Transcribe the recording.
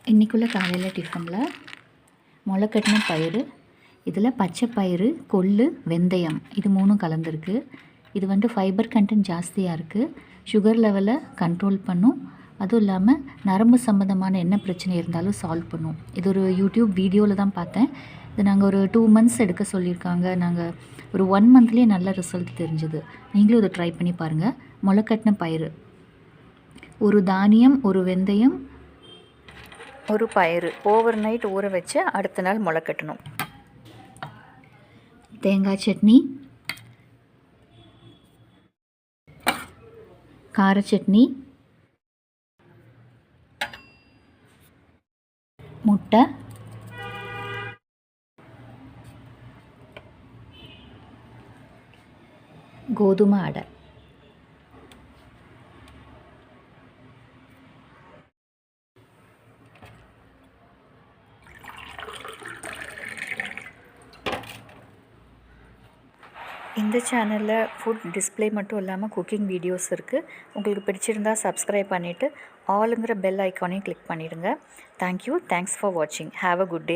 இன்றைக்குள்ள காலையில் டிஃபனில் முளைக்கட்டின பயிறு, இதில் பச்சை பயிறு, கொள்ளு, வெந்தயம் இது மூணும் கலந்துருக்கு. இது ஃபைபர் கண்டென்ட் ஜாஸ்தியாக இருக்குது. சுகர் லெவலை கண்ட்ரோல் பண்ணும். அதுவும் இல்லாமல் நரம்பு சம்மந்தமான என்ன பிரச்சனை இருந்தாலும் சால்வ் பண்ணும். இது ஒரு யூடியூப் வீடியோவில் தான் பார்த்தேன். இது நாங்கள் ஒரு 2 months எடுக்க சொல்லியிருக்காங்க. நாங்கள் ஒரு 1 monthலேயே நல்ல ரிசல்ட் தெரிஞ்சுது. நீங்களும் இதை ட்ரை பண்ணி பாருங்கள். முளைக்கட்டின பயிறு, ஒரு தானியம், ஒரு வெந்தயம், ஒரு பயிறு ஓவர் நைட் ஊற வச்சு அடுத்த நாள் முளைக்கட்டணும். தேங்காய் சட்னி, கார சட்னி, முட்டை, கோதுமை அடை. இந்த சேனலில் ஃபுட் டிஸ்ப்ளே மட்டும் இல்லாமல் குக்கிங் வீடியோஸ் இருக்குது. உங்களுக்கு பிடிச்சிருந்தால் சப்ஸ்கிரைப் பண்ணிவிட்டு ஆளுங்கிற பெல் ஐக்கானையும் கிளிக் பண்ணிவிடுங்க. தேங்க்யூ. தேங்க்ஸ் ஃபார் வாட்சிங். Have a good day.